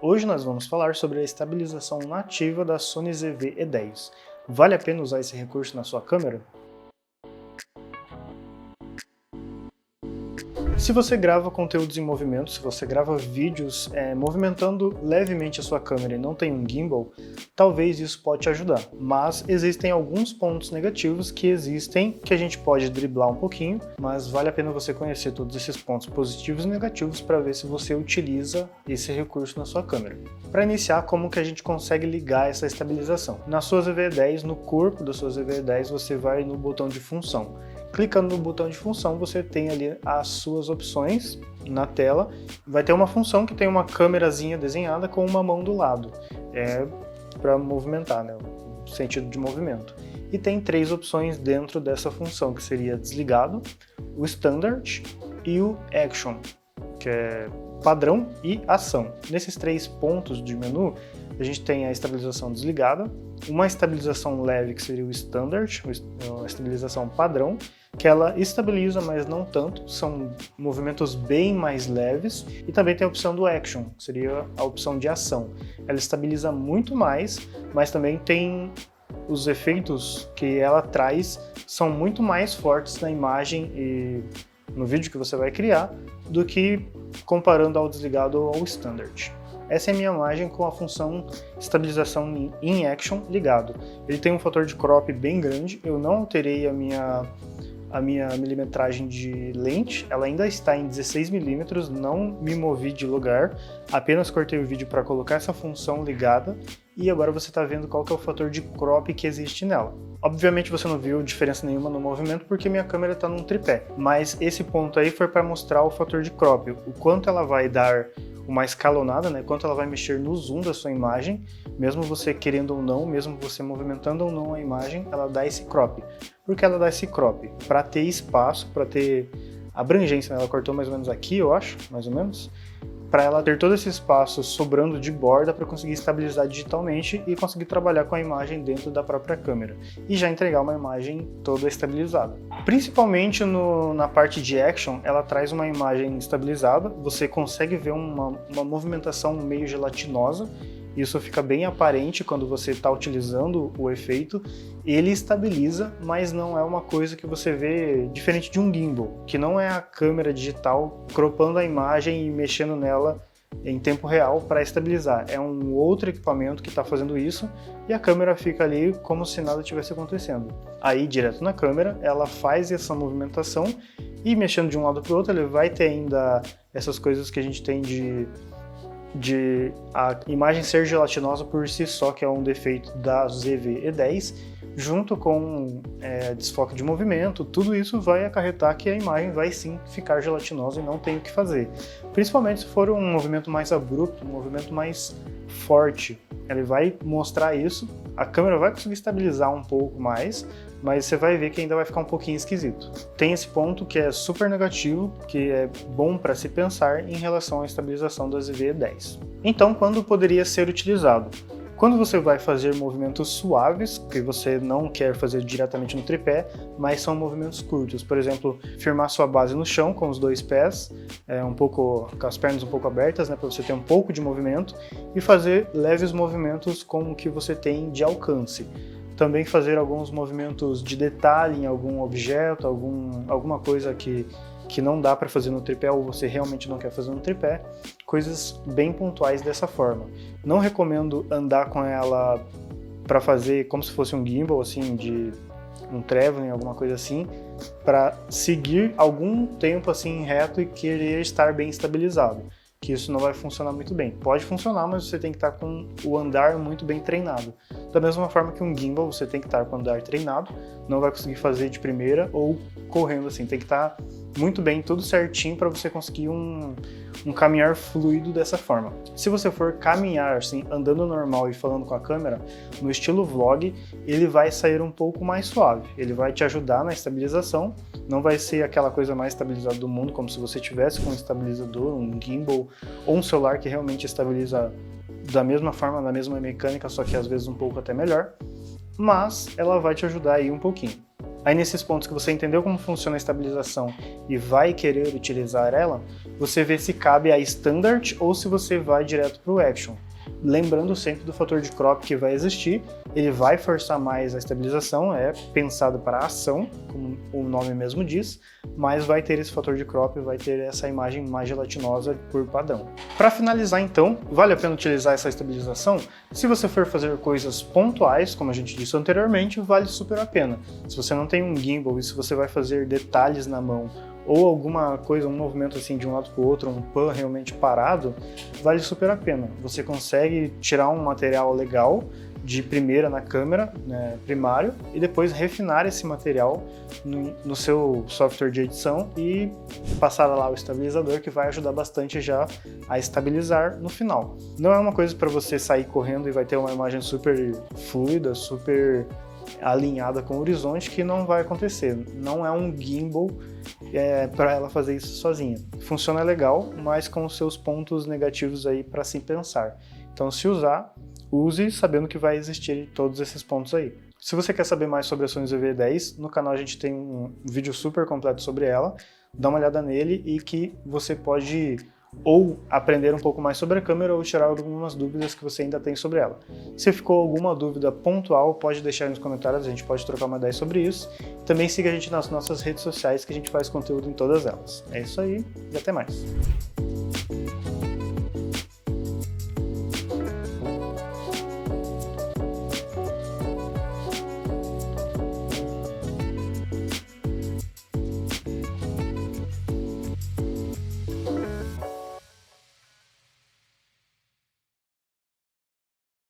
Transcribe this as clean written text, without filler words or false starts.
Hoje nós vamos falar sobre a estabilização nativa da Sony ZV-E10. Vale a pena usar esse recurso na sua câmera? Se você grava conteúdos em movimento, se você grava vídeos movimentando levemente a sua câmera e não tem um gimbal, talvez isso pode te ajudar. Mas existem alguns pontos negativos que a gente pode driblar um pouquinho, mas vale a pena você conhecer todos esses pontos positivos e negativos para ver se você utiliza esse recurso na sua câmera. Para iniciar, como que a gente consegue ligar essa estabilização? Na sua ZV-E10, no corpo da sua ZV-E10, você vai no botão de função. Clicando no botão de função, você tem ali as suas opções na tela. Vai ter uma função que tem uma câmerazinha desenhada com uma mão do lado. É para movimentar, né? O sentido de movimento. E tem três opções dentro dessa função, que seria desligado, o standard e o action, que é padrão e ação. Nesses três pontos de menu, a gente tem a estabilização desligada, uma estabilização leve, que seria o standard, a estabilização padrão, que ela estabiliza, mas não tanto, são movimentos bem mais leves, e também tem a opção do action, que seria a opção de ação. Ela estabiliza muito mais, mas também tem os efeitos que ela traz, são muito mais fortes na imagem e no vídeo que você vai criar, do que comparando ao desligado ou ao standard. Essa é a minha imagem com a função estabilização em action ligado. Ele tem um fator de crop bem grande, eu não alterei a minha milimetragem de lente, ela ainda está em 16mm, não me movi de lugar, apenas cortei o vídeo para colocar essa função ligada e agora você está vendo qual que é o fator de crop que existe nela. Obviamente você não viu diferença nenhuma no movimento porque minha câmera está num tripé, mas esse ponto aí foi para mostrar o fator de crop, o quanto ela vai dar uma escalonada, né? Quanto ela vai mexer no zoom da sua imagem, mesmo você querendo ou não, mesmo você movimentando ou não a imagem, ela dá esse crop. Por que ela dá esse crop? Para ter espaço, para ter abrangência, né? Ela cortou mais ou menos aqui, eu acho, mais ou menos, para ela ter todo esse espaço sobrando de borda para conseguir estabilizar digitalmente e conseguir trabalhar com a imagem dentro da própria câmera e já entregar uma imagem toda estabilizada. Principalmente na parte de action, ela traz uma imagem estabilizada, você consegue ver uma movimentação meio gelatinosa. Isso fica bem aparente quando você está utilizando o efeito. Ele estabiliza, mas não é uma coisa que você vê diferente de um gimbal, que não é a câmera digital cropando a imagem e mexendo nela em tempo real para estabilizar. É um outro equipamento que está fazendo isso e a câmera fica ali como se nada tivesse acontecendo. Aí, direto na câmera, ela faz essa movimentação e mexendo de um lado para o outro, ele vai ter ainda essas coisas que a gente tem de a imagem ser gelatinosa por si só, que é um defeito da ZV-E10, junto com desfoque de movimento, tudo isso vai acarretar que a imagem vai sim ficar gelatinosa e não tem o que fazer. Principalmente se for um movimento mais abrupto, um movimento mais forte, ele vai mostrar isso, a câmera vai conseguir estabilizar um pouco mais, mas você vai ver que ainda vai ficar um pouquinho esquisito. Tem esse ponto que é super negativo, que é bom para se pensar em relação à estabilização da ZV-E10. Então, quando poderia ser utilizado? Quando você vai fazer movimentos suaves, que você não quer fazer diretamente no tripé, mas são movimentos curtos. Por exemplo, firmar sua base no chão com os dois pés, com as pernas um pouco abertas, né, para você ter um pouco de movimento, e fazer leves movimentos com o que você tem de alcance. Também fazer alguns movimentos de detalhe em algum objeto, alguma coisa que não dá para fazer no tripé ou você realmente não quer fazer no tripé, coisas bem pontuais dessa forma. Não recomendo andar com ela para fazer como se fosse um gimbal, assim, de um traveling, alguma coisa assim, para seguir algum tempo assim reto e querer estar bem estabilizado, que isso não vai funcionar muito bem. Pode funcionar, mas você tem que estar com o andar muito bem treinado. Da mesma forma que um gimbal, você tem que estar com o andar treinado, não vai conseguir fazer de primeira ou correndo assim, tem que estar muito bem, tudo certinho para você conseguir um caminhar fluido dessa forma. Se você for caminhar assim, andando normal e falando com a câmera, no estilo vlog, ele vai sair um pouco mais suave, ele vai te ajudar na estabilização, não vai ser aquela coisa mais estabilizada do mundo, como se você tivesse com um estabilizador, um gimbal ou um celular que realmente estabiliza da mesma forma, da mesma mecânica, só que às vezes um pouco até melhor, mas ela vai te ajudar aí um pouquinho. Aí nesses pontos que você entendeu como funciona a estabilização e vai querer utilizar ela, você vê se cabe a Standard ou se você vai direto para o Action. Lembrando sempre do fator de crop que vai existir, ele vai forçar mais a estabilização, é pensado para a ação, como o nome mesmo diz, mas vai ter esse fator de crop, vai ter essa imagem mais gelatinosa por padrão. Para finalizar então, vale a pena utilizar essa estabilização? Se você for fazer coisas pontuais, como a gente disse anteriormente, vale super a pena. Se você não tem um gimbal e se você vai fazer detalhes na mão, ou alguma coisa, um movimento assim de um lado para o outro, um pan realmente parado, vale super a pena. Você consegue tirar um material legal de primeira na câmera, né, primário, e depois refinar esse material no seu software de edição e passar lá o estabilizador, que vai ajudar bastante já a estabilizar no final. Não é uma coisa para você sair correndo e vai ter uma imagem super fluida, super alinhada com o horizonte, que não vai acontecer. Não é um gimbal para ela fazer isso sozinha. Funciona legal, mas com os seus pontos negativos aí para se pensar. Então, se usar, use sabendo que vai existir todos esses pontos aí. Se você quer saber mais sobre a Sony ZV-10, no canal a gente tem um vídeo super completo sobre ela, dá uma olhada nele e que você pode ou aprender um pouco mais sobre a câmera ou tirar algumas dúvidas que você ainda tem sobre ela. Se ficou alguma dúvida pontual, pode deixar aí nos comentários, a gente pode trocar uma ideia sobre isso. Também siga a gente nas nossas redes sociais, que a gente faz conteúdo em todas elas. É isso aí e até mais!